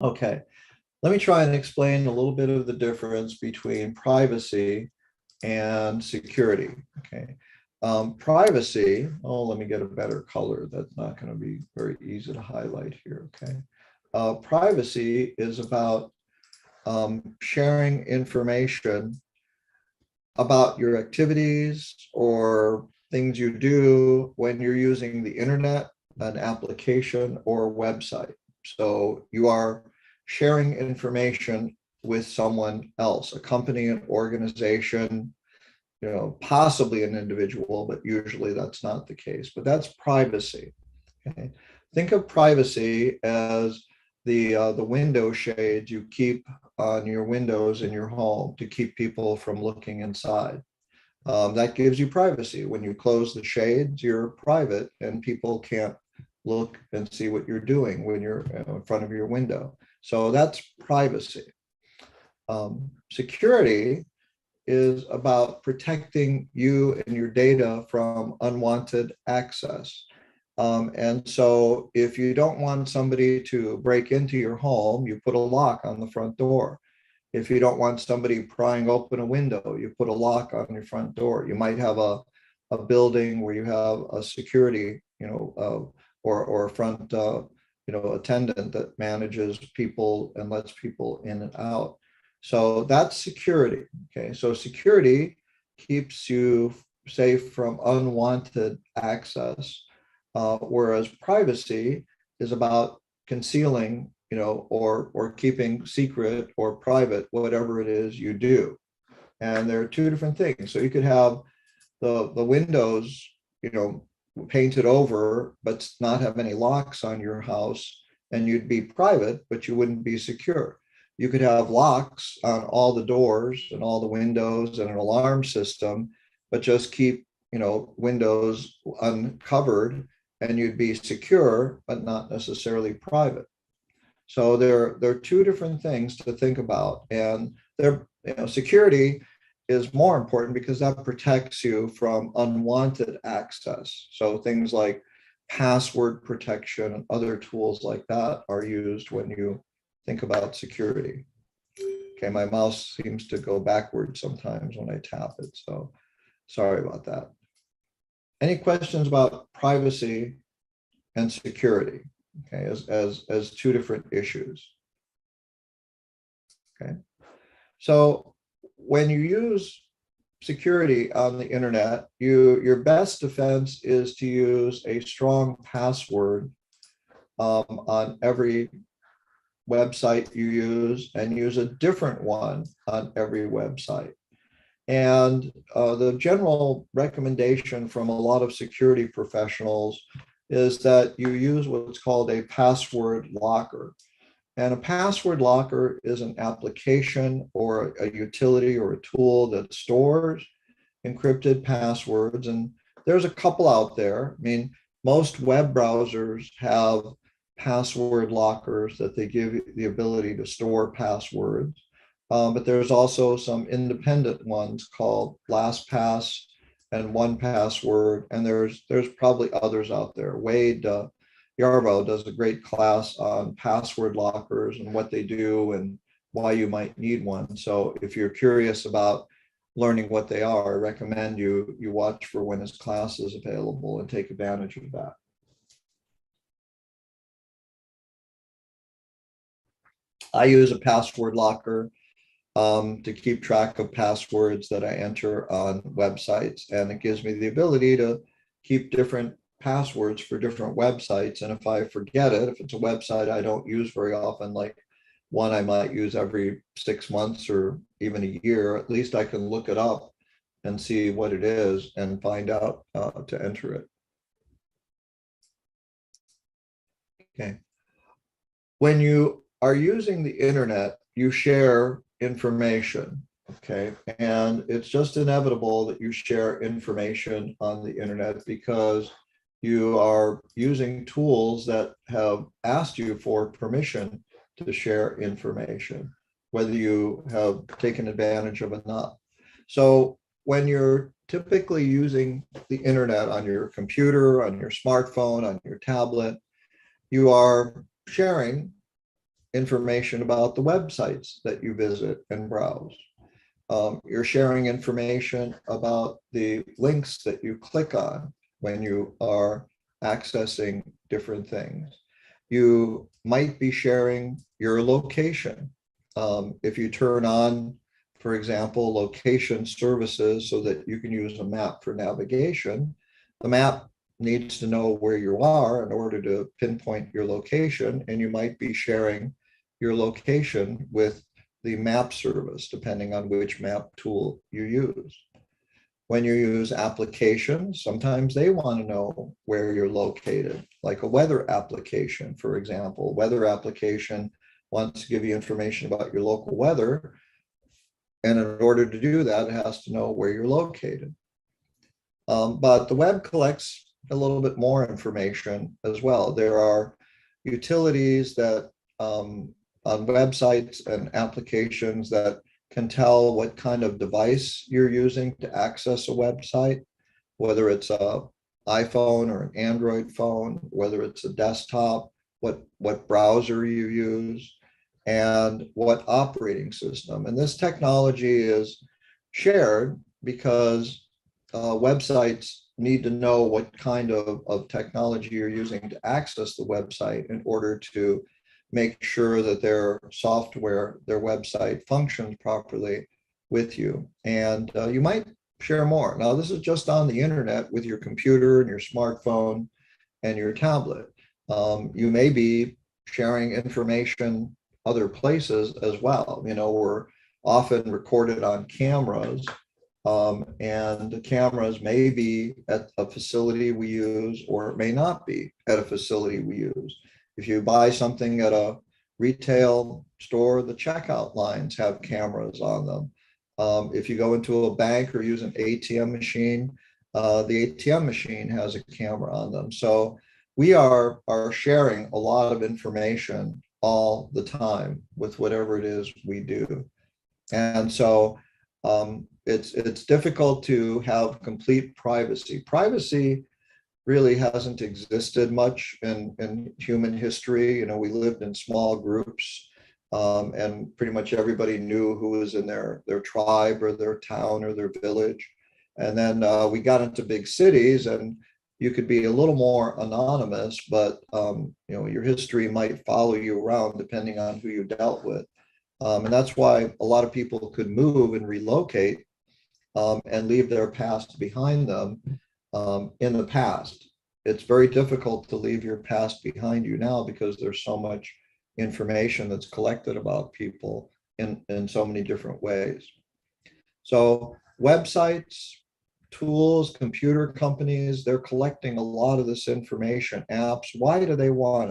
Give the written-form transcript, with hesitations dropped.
Okay, let me try and explain a little bit of the difference between privacy and security. Okay, privacy, oh, let me get a better color. That's not going to be very easy to highlight here. Okay, privacy is about sharing information about your activities or things you do when you're using the internet, an application, or website. So you are sharing information with someone else, a company, an organization, possibly an individual, but usually that's not the case. But that's privacy. Okay. Think of privacy as the window shades you keep on your windows in your home to keep people from looking inside. That gives you privacy. When you close the shades, you're private and people can't look and see what you're doing when you're in front of your window. So that's privacy. Security is about protecting you and your data from unwanted access. And so if you don't want somebody to break into your home, you put a lock on the front door. If you don't want somebody prying open a window, you put a lock on your front door. You might have a building where you have a security, or a front, attendant that manages people and lets people in and out. So that's security. Okay, so security keeps you safe from unwanted access, whereas privacy is about concealing, or keeping secret or private whatever it is you do. And there are two different things. So you could have the windows, painted over, but not have any locks on your house, and you'd be private, but you wouldn't be secure. You could have locks on all the doors and all the windows and an alarm system, but just keep, windows uncovered, and you'd be secure, but not necessarily private. So there are two different things to think about, and security is more important because that protects you from unwanted access. So things like password protection and other tools like that are used when you think about security. Okay, my mouse seems to go backwards sometimes when I tap it, so sorry about that. Any questions about privacy and security, okay, as two different issues? Okay, so when you use security on the internet, your best defense is to use a strong password on every website you use, and use a different one on every website. And the general recommendation from a lot of security professionals is that you use what's called a password locker. And a password locker is an application or a utility or a tool that stores encrypted passwords. And there's a couple out there. I mean, most web browsers have password lockers that they give you the ability to store passwords. But there's also some independent ones called LastPass and 1Password. And there's probably others out there. Wade Yarbo does a great class on password lockers and what they do and why you might need one. So if you're curious about learning what they are, I recommend you watch for when his class is available and take advantage of that. I use a password locker to keep track of passwords that I enter on websites, and it gives me the ability to keep different passwords for different websites. And if I forget it, if it's a website I don't use very often, like one I might use every 6 months or even a year, at least I can look it up and see what it is and find out to enter it. Okay. When you are using the internet, you share information. Okay. And it's just inevitable that you share information on the internet because you are using tools that have asked you for permission to share information, whether you have taken advantage of it or not. So when you're typically using the internet on your computer, on your smartphone, on your tablet, you are sharing information about the websites that you visit and browse. You're sharing information about the links that you click on when you are accessing different things. You might be sharing your location. If you turn on, for example, location services so that you can use a map for navigation, the map needs to know where you are in order to pinpoint your location, and you might be sharing your location with the map service, depending on which map tool you use. When you use applications, sometimes they want to know where you're located, like a weather application, for example. Weather application wants to give you information about your local weather, and in order to do that, it has to know where you're located. But the web collects a little bit more information as well. There are utilities that on websites and applications that can tell what kind of device you're using to access a website, whether it's a iPhone or an Android phone, whether it's a desktop, what browser you use, and what operating system. And this technology is shared because websites need to know what kind of technology you're using to access the website in order to make sure that their software, their website functions properly with you. And you might share more. Now, this is just on the internet with your computer and your smartphone and your tablet. You may be sharing information other places as well. You know, we're often recorded on cameras, and the cameras may be at a facility we use, or it may not be at a facility we use. If you buy something at a retail store, the checkout lines have cameras on them. If you go into a bank or use an ATM machine, the ATM machine has a camera on them. So we are sharing a lot of information all the time with whatever it is we do. And so it's difficult to have complete privacy. Privacy really hasn't existed much in human history. You know, we lived in small groups, and pretty much everybody knew who was in their tribe or their town or their village. And then we got into big cities, and you could be a little more anonymous, but you know, your history might follow you around depending on who you dealt with. And that's why a lot of people could move and relocate and leave their past behind them in the past. It's very difficult to leave your past behind you now because there's so much information that's collected about people in so many different ways. So websites, tools, computer companies, they're collecting a lot of this information. Apps, why do they want it?